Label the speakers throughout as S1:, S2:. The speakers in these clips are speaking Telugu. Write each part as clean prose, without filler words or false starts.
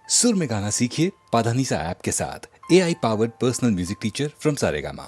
S1: सुर में गाना सीखिए पाधानीसा ऐप के साथ। AI powered personal music teacher from Saregama.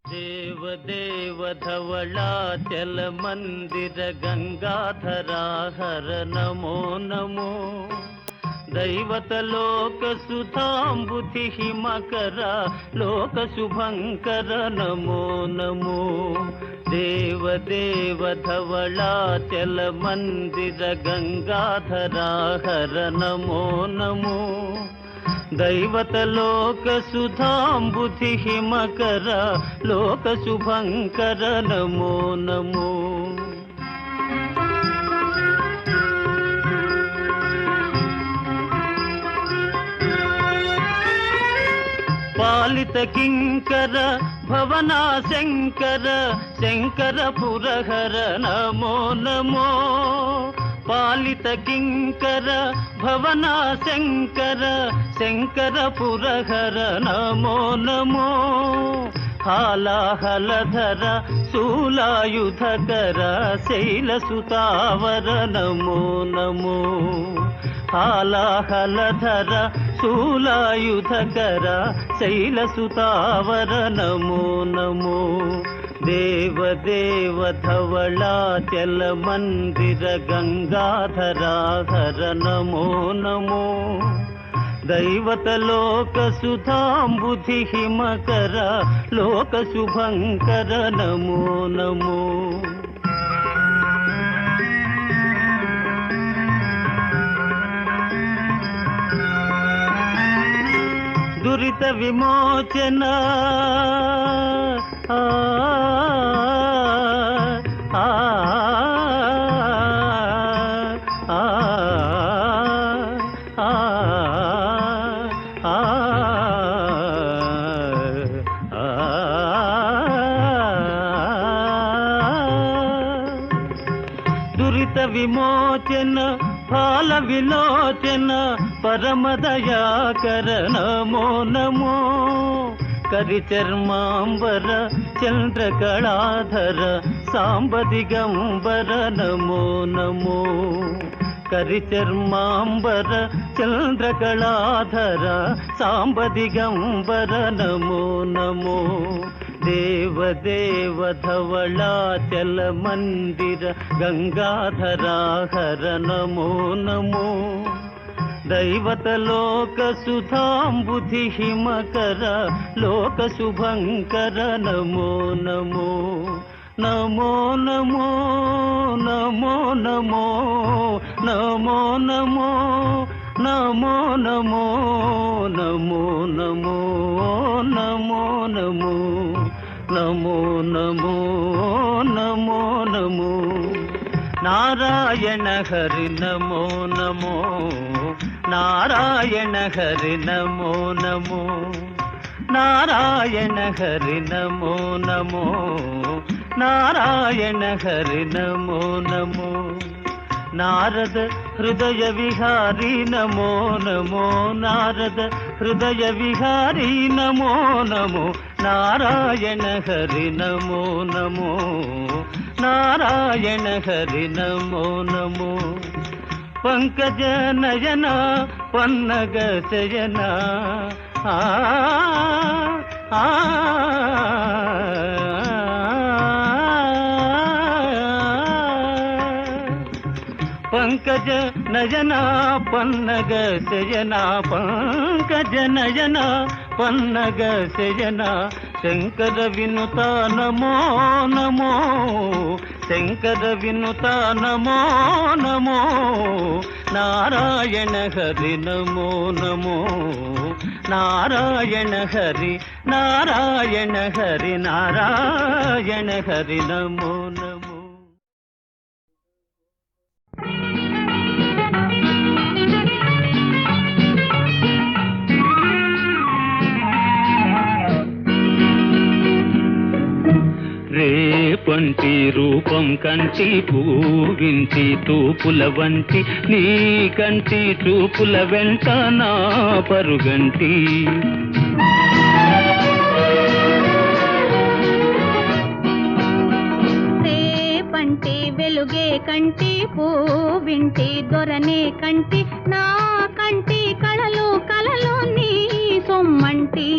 S2: देव देव धवलाचल मंदिर गंगाधरा हर नमो नमो। दैवत लोक सुधांबुधि हिमकर लोक शुभंकर नमो नमो। देव देव धवलाचल मंदिर गंगाधरा हर नमो नमो। दैवत लोक सुधांबुधि हिमकर लोक शुभंकर नमो नमो। पालित किंकर भवना शंकर शंकर पुरहर नमो नमो। पालित किंकर भवना शंकर शंकर पुरहर नमो नमो। हालाहलधर शूलायुधकर शैलसुतावर नमो नमो। हालाहलधर शूलायुधकर शैलसुतावर नमो नमो। देव देव धवलाचल मंदिर गंगाधरा हर नमो नमो। दैवत लोक सुधांबुधि हिमकर लोक शुभंकर नमो नमो। दुरित विमोचन दुरित विमोचन फाल विलोचन परम दयाकर नमो नमो। करिचर्मांबर चंद्रकलाधर सांब दिगंबर नमो नमो। करिचर्मांबर चंद्रकलाधर सांब दिगंबर नमो नमो। देव देव धवलाचल मंदिर गंगाधरा हर नमो नमो। दैवत लोक सुधांबुधि हिमकर लोक शुभंकर नमो नमो। नमो नमो नमो नमो नमो नमो नमो नमो नमो नमो नमो नमो नमो नमो नमो नमो। नारायण हरि नमो नमो। नारायण हरि नमो नमो। नारायण हरि नमो नमो। नारायण हरि नमो नमो। नारद हृदय विहारी नमो नमो। नारद हृदय विहारी नमो नमो। नारायण हरि नमो नमो। नारायण हरि नमो नमो। पंकज नयन पन्नग शयन पंकज नयना पन्नग शयना। पंकज नयना पन्नग शयना। शंकर विनुता नमो नमो। शंकर विनुता नमो नमो। नारायण हरि नमो नमो। नारायण हरि नारायण हरि नारायण हरि नमो नमो। రేపంటి రూపం కంటి పూవింటి తూపుల వంటి నీ కంటి చూపుల వెంట నా పరుగంటి.
S3: రేపంటి వెలుగే కంటి పువ్వింటి దొరనే కంటి నా కంటి కళలు కలలు నీ సొమ్మంటి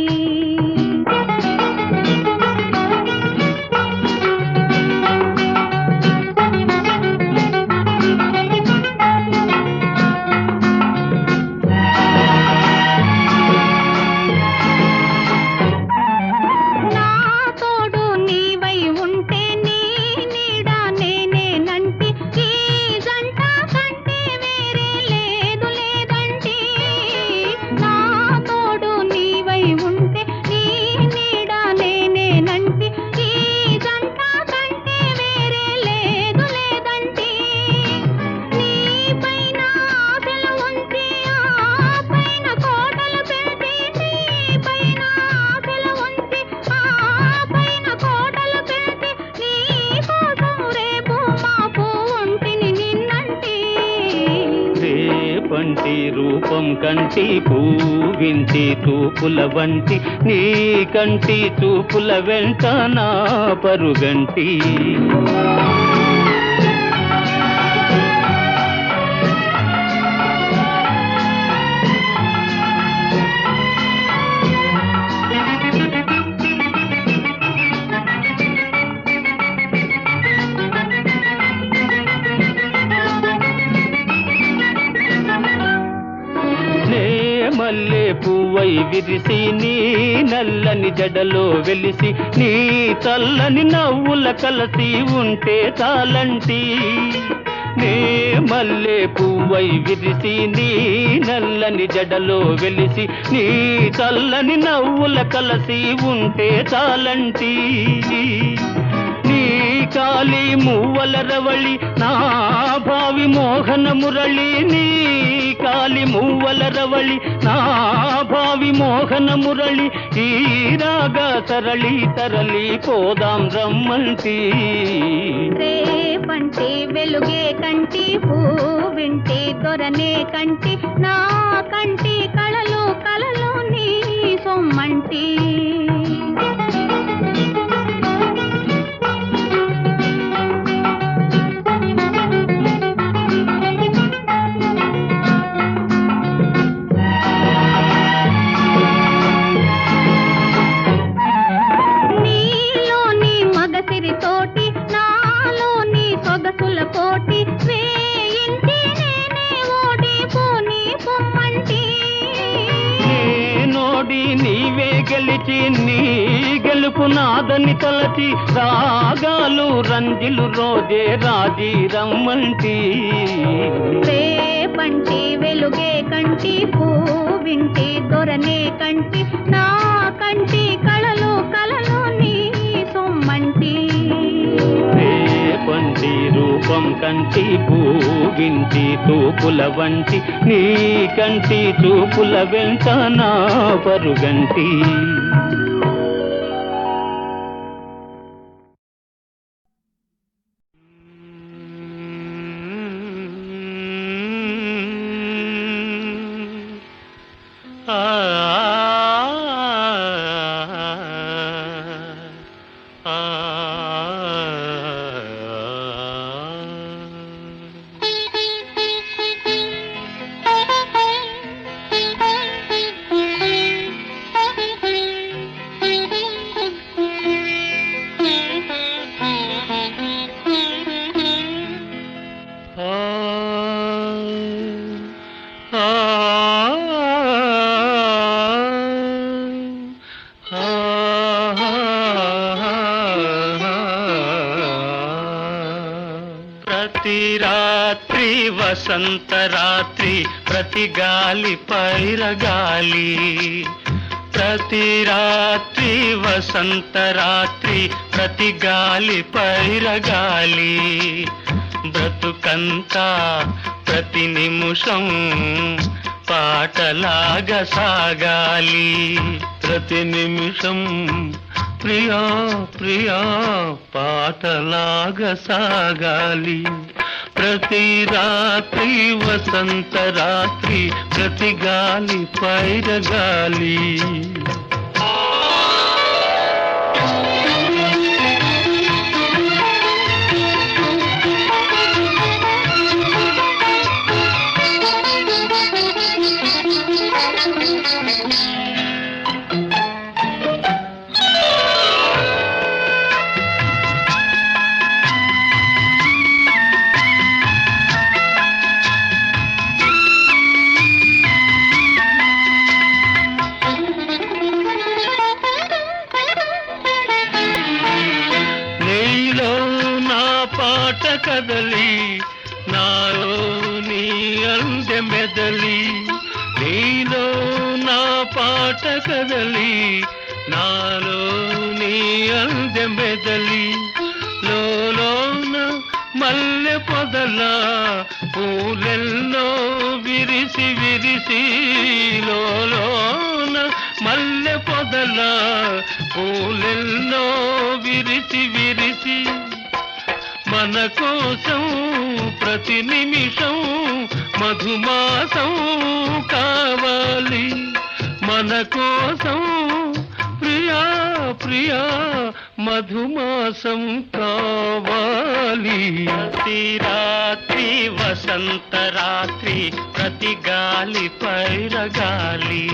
S2: వంటి రూపం కంటి పూవింటి తూపుల వంటి నీ కంటి చూపుల వెంట నా పరుగంటి మల్లె పువ్వై విరిసి నీ నల్లని జడలో వెలిసి నీ చల్లని నవ్వుల కలసి ఉంటే చాలంటి నే మల్లె పువ్వై విరిసి నీ నల్లని జడలో వెలిసి నీ చల్లని నవ్వుల కలసి ఉంటే చాలంటి నీ కాలి మువ్వల రవళి నా భావి మోహన మురళి నీ కాలి మువ్వల రవళి నా భావి మోహన మురళి ఈ రాగ సరళి తరలి పోదాం రమ్మంటి
S3: రేపంటి వెలుగే కంటి పువ్వింటి దొరనే కంటి నా కంటి కళలు కలలు నీ సొమ్మంటి కోటి వేయింటి నేనే ఓడిపోని పొమ్మంటి
S2: నోడి నీవే గెలిచి నీ గెలుపు నాదని తలచి రాగాలు రంజిలు రోజే రాజీ రమ్మంటి
S3: రేపంటి వెలుగే కంటి పువ్వింటి దొరనే కంటి నా కంటి కళలు కలలు నీ సొమ్మంటి
S2: పంటి రూపం కంటి పూగింటి తూపుల వంటి నీ కంటి చూపుల వెంట నా పరుగంటి ప్రతి రాత్రి వసంత రాత్రి ప్రతి గాలి పైరగాలి ప్రతి రాత్రి వసంత రాత్రి ప్రతి గాలి పైరగాలి బ్రతుకంతా ప్రతి నిమిషం పాటలాగా సాగాలి ప్రతి నిమిషం ప్రియా ప్రియా పాటలాగా సాగాలి ప్రతి రాత్రి వసంత రాత్రి ప్రతి గాలి పైరగాలి అందె మెదలి నీలో నా పాట కదలి నాలో నీ అందె మెదలి లోన మల్లె పొదల పూలెల్లో విరిసి విరిసి లోన మల్లె పొదల పూలెల్లో విరిసి విరిసి మన కోసం ప్రతి నిమిషం మధుమాసం కావాలి మన కోసం ప్రియా ప్రియా మధుమాసం కావాలి ప్రతి రాత్రి వసంత రాత్రి ప్రతి గాలి పైరగాలి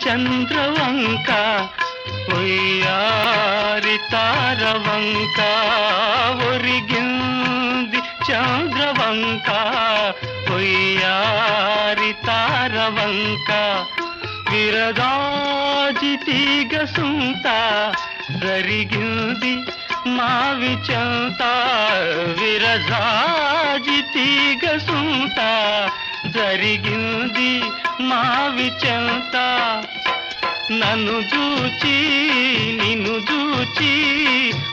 S2: చంద్రవంక ఒయ్యారి తారవంక ఒరిగింది చంద్రవంక ఒయ్యారి తారవంక విరదాజి తీగ సుంత జరిగింది మావి చంత విరజాజి తీగ సుంత జరిగింది మావి చంత నన్ను చూచి నిన్ను చూచి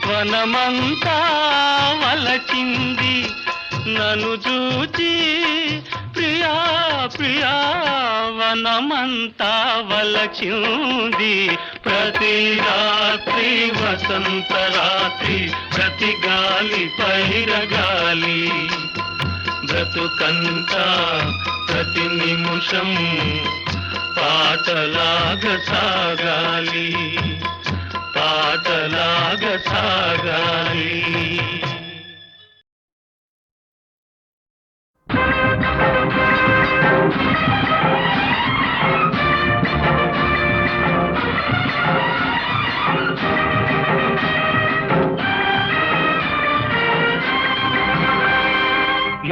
S2: వనమంతా వలచింది నన్ను చూచి ప్రియా ప్రియా వనమంతా వలచింది ప్రతి రాత్రి వసంత రాత్రి ప్రతి గాలి పైరగాలి బ్రతుకంతా ప్రతి నిమిషం పాటలాగ సాగాలి పాటలాగ సాగాలి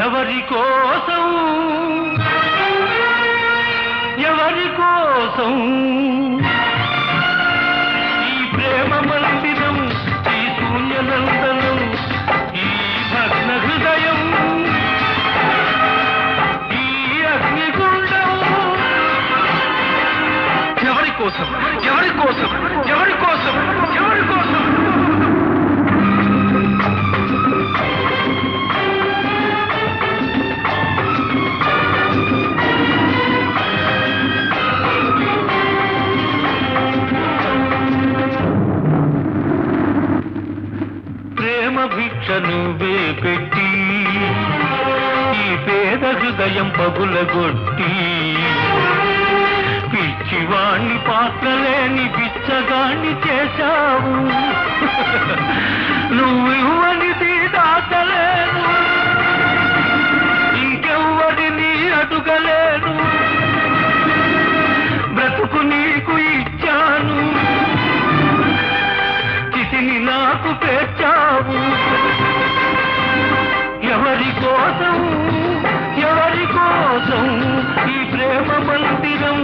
S2: ఎవరి కోసం ఎవరి కోసం ఈ ప్రేమ మందిరం ఈ శూన్యనందనం ఈ భగ్న హృదయం ఈ అగ్నిగుండం ఎవరి కోసం ఎవరి కోసం ఎవరి కోసం ఎవరి కోసం నువ్వే పెట్టి ఈ పేద హృదయం పగులగొట్టి పిచ్చివాణ్ణి పాత్రలేని పిచ్చగాణ్ణి చేశావు నువ్వు ఇవ్వనిది దాచలేను ఇంకెవ్వరిని అడుగలేను బ్రతుకు నీకు ఇచ్చాను చితిని నాకు పేర్చావు ఎవరి కోసం ఎవరి కోసం ఈ ప్రేమ మందిరం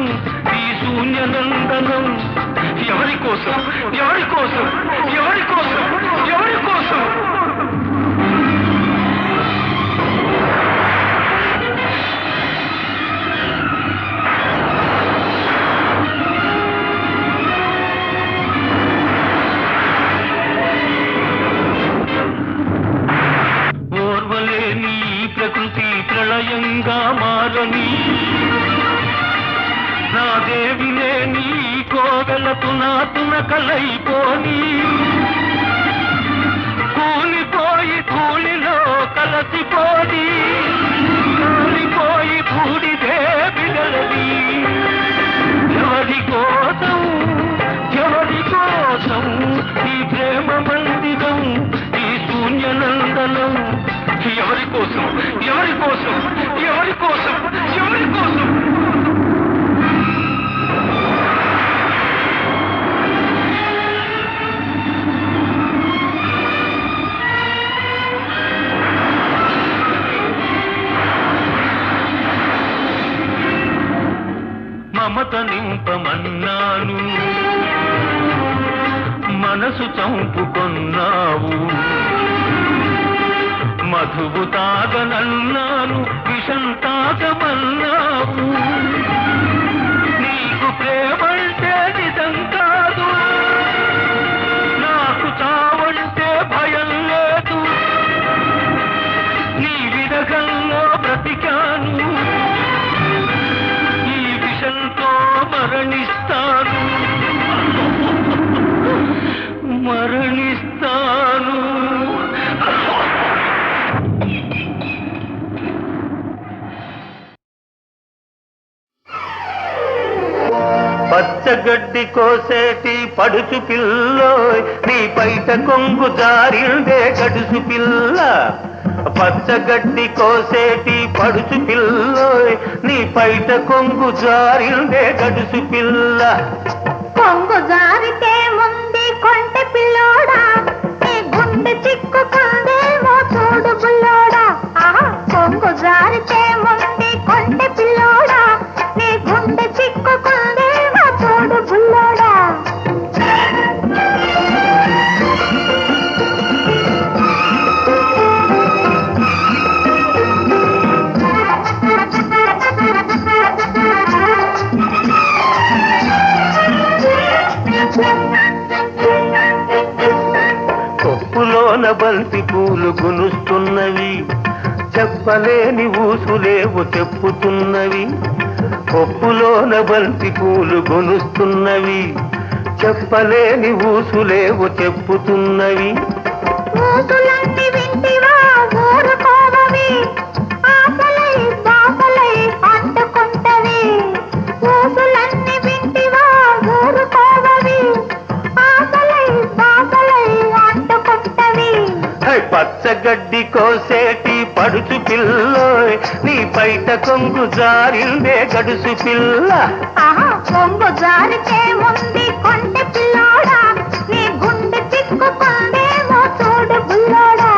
S2: ఈ శూన్యనందనం ఎవరి కోసం ఎవరి కోసం ఎవరి కోసం ఎవరి కోసం ప్రకృతి ప్రళయంగా మారని నా దేవి లేని కోవెలకు నా తునకలైపోని కూలిపోయి ధూళిలో కలసిపోని కూలిపోయి బూడిదే బిగలది ఎవరి కోసం ఎవరి కోసం ఈ ప్రేమ మందిరం ఈ శూన్యనందనం ఎవరి కోసం ఎవరి కోసం ఎవరి కోసం ఎవరి కోసం నింపమన్నాను, మనసు చంపుకొన్నావు. మధువు తాగనన్నాను, విషం తాగమన్నావు. నీకు ప్రేమంటే నిజం కాదు, నాకు చావంటే భయం లేదు. నీ విరగంలో బ్రతికాను, ఈ విషంతో మరణిస్తాను, మరణిస్తాను. పచ్చగడ్డి కోసేటి పడుచు పిల్లోయ్, నీ పైట కొంగు జారిందే గడుసు పిల్ల. పచ్చగడ్డి కోసేటి పడుచు పిల్లోయ్, నీ పైట కొంగు జారిందే గడుసు పిల్ల.
S3: కొంగు జారితే ముందు కొంటె పిల్లోడా, నీ గుండె చిక్కుకుందేమో చూడు బుల్లోడా. కొంగు జారితే ముందు కొంటె పిల్లోడా, నీ గుండె చిక్కుకుందేమో చూడు బుల్లోడా.
S2: కొప్పులోన బంతి పూలు గునుస్తున్నవి, చెప్పలేని ఊసులేవు చెప్పుతున్నవి. కొప్పులోన బంతి పూలు గునుస్తున్నవి, చెప్పలేని ఊసులేవు చెప్పుతున్నవి.
S3: ఊసులన్నీ వింటివా ఊరుకోవవి, ఆశలై బాసలై అంటుకుంటవి. ఊసులన్నీ వింటివా ఊరుకోవవి, ఆశలై బాసలై అంటుకుంటవి.
S2: పచ్చగడ్డి కోసేటి పడుచు పిల్లోయ్, నీ పైట కొంగు జారిందే గడుసు పిల్ల.
S3: కొంగు జారితే ముందు కొంటె పిల్లోడా, నీ గుండె చిక్కుకుందేమో చూడు బుల్లోడా.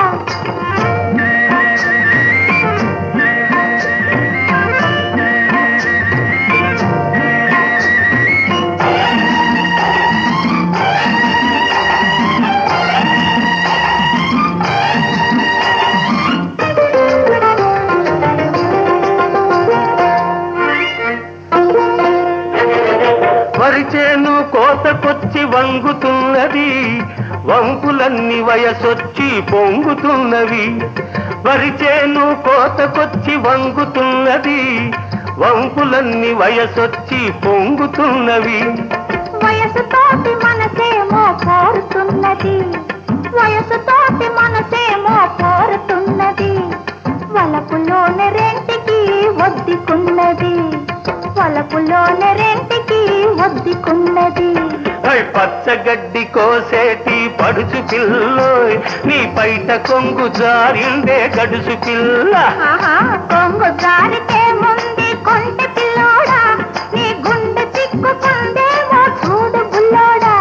S2: వరిచేను కోతకొచ్చి వంగుతున్నది, వంపులన్నీ వయసొచ్చి పొంగుతున్నవి. వరిచేను కోతకొచ్చి వంగుతున్నది, వంపులన్నీ వయసొచ్చి పొంగుతున్నవి.
S3: వయసుతోటి మనసేమో కోరుతున్నది, వయసుతోటి మనసేమో కోరుతున్నది. వలపులోని రెంటికి ఒద్దుకున్నది, వలపులోని రెంటికి ఒద్దుకున్నది.
S2: పచ్చగడ్డి కోసేటి పడుచు పిల్లోయ్, నీ పైట కొంగు జారిందే గడుసు పిల్ల.
S3: కొంగు జారితే ముందు కొంటె పిల్లోడా, నీ గుండె చిక్కుకుందేమో చూడు బుల్లోడా.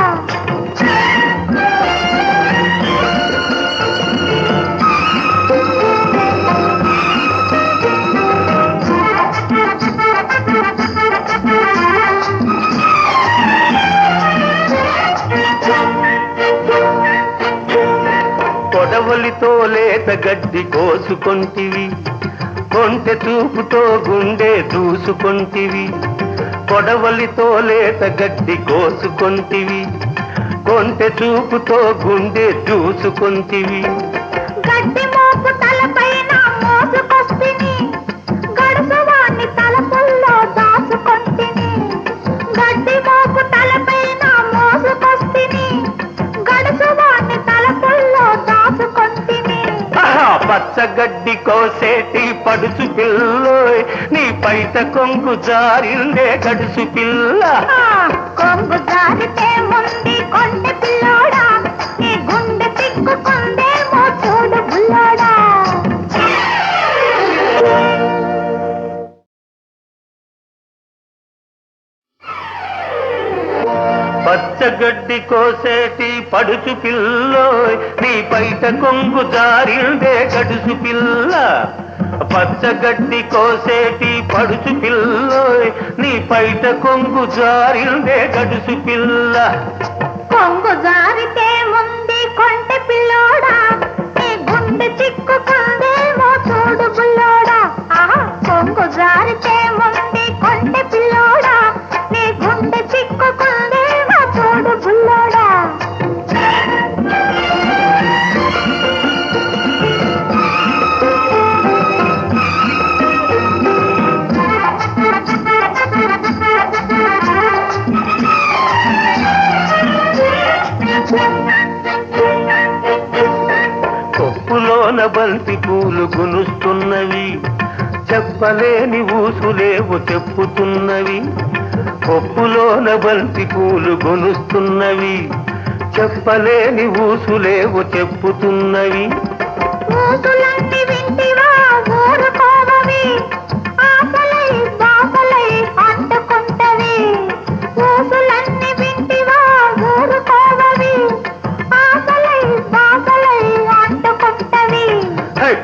S2: కొడవలితో లేత గడ్డి కోసుకొంటివి, కొంటె చూపుతో గుండె దూసుకొంటివి. కొడవలితో లేత గడ్డి కోసుకొంటివి, కొంటె చూపుతో గుండె దూసుకొంటివి.
S3: గడ్డి మోపు తలపైన మోసుకొస్తిని, గడుసువాణ్ణి తలపుల్లో దాచుకొంటిని. గడ్డి మోపు తలపైన మోసుకొస్తిని, గడుసువాణ్ణి తలపుల్లో దాచుకొంటిని.
S2: పచ్చగడ్డి కోసేటి పడుచు పిల్లోయ్, నీ పైట కొంగు జారిందే గడుసు పిల్ల.
S3: కొంగు జారితే ముందు కొంటె పిల్లోడా, నీ గుండె చిక్కుకుందేమో చూడు బుల్లోడా.
S2: పచ్చగడ్డి కోసేటి పడుచు పిల్లోయ్, నీ పైట కొంగు జారిందే గడుసు పిల్ల.
S4: పచ్చగడ్డి కోసేటి పడుచు పిల్లోయ్ నీ పైట కొంగు జారిందే గడుసు పిల్ల.
S3: కొంగు జారితే ముందు కొంటె పిల్లోడా నీ గుండె చిక్కుకుందేమో చూడు బుల్లోడా. ఆహా కొంగు జారితే ముందు కొంటె పిల్లోడా నీ గుండె చిక్కుకుందేమో చూడు బుల్లోడా.
S4: కొప్పులోన బంతి పూలు గునుస్తున్నవి చెప్పలేని ఊసులేవు చెప్పుతున్నవి. కొప్పులోన బంతి పూలు గునుస్తున్నవి చెప్పలేని ఊసులేవు చెప్పుతున్నవి.
S3: ఊసులన్నీ వింటివా ఊరుకోవవి ఆశలై బాసలై అంటుకుంటవి. ఊసులన్నీ వింటివా ఊరుకోవవి ఆశలై బాసలై అంటుకుంటవి.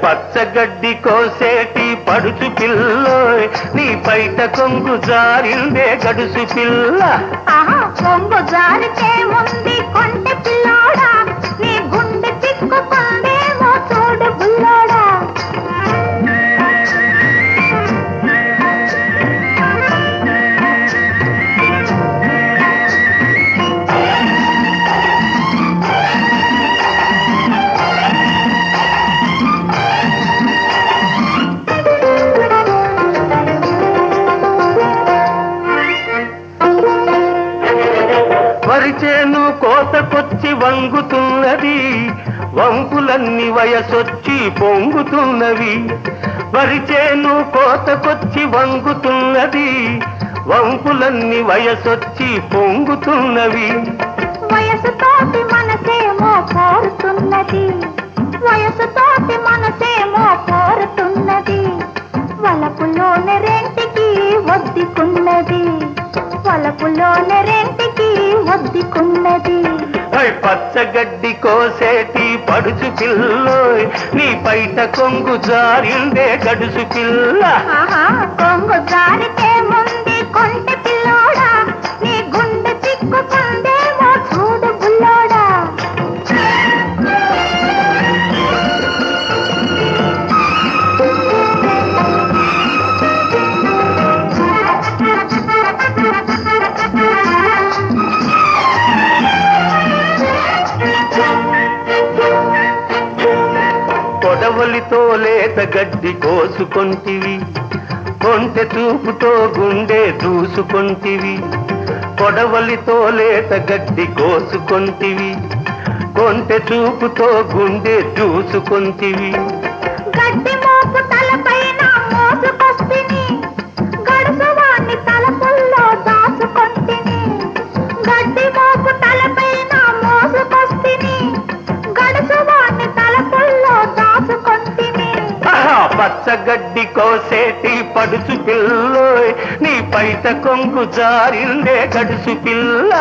S4: పచ్చగడ్డి కోసేటి పడుచు పిల్లోయ్ నీ బయట కొంగు జారిందే గడుసు పిల్ల.
S3: ఆహా కొంగు జారితే ముందు కొంటె పిల్లోడా నీ గుండె చిక్కుకుందేమో చూడు బుల్లోడా.
S4: వరిచేను కోతకొచ్చి వంగుతున్నది వంపులన్నీ వయసొచ్చి పొంగుతున్నవి. వరిచేను కోతకొచ్చి వంగుతున్నది వంపులన్నీ వయసొచ్చి పొంగుతున్నవి.
S3: వయసుతోటి మనసేమో కోరుతున్నది వయసుతోటి మనసేమో కోరుతున్నది. వలపులోని రెంటికి ఒద్దికున్నది వలపులోని రెంటికి ఒద్దికున్నది.
S4: పచ్చగడ్డి కోసేటి పడుచు పిల్లోయ్ నీ పైట కొంగు జారిందే గడుసు పిల్ల.
S3: ఆహా కొంగు జారితే ముందు కొంటె పిల్లోడా నీ గుండె చిక్కుకుందేమో చూడు బుల్లోడా.
S4: కొడవలితో లేత గడ్డి కోసుకొంటివి కొంటె చూపుతో గుండె దూసుకొంటివి. కొడవలితో లేత గడ్డి కోసుకొంటివి కొంటె చూపుతో గుండె దూసుకొంటివి.
S3: గడ్డి మోపు తలపైన మోసుకొస్తిని గడుసువాణ్ణి తలపుల్లో దాచుకొంటిని. గడ్డి మోపు తలపైన మోసుకొస్తిని గడుసువాణ్ణి తలపుల్లో దాచుకొంటిని.
S4: పచ్చగడ్డి కోసేటి పడుచు పిల్లోయ్ నీ పైట కొంగు జారిందే గడుసు పిల్ల.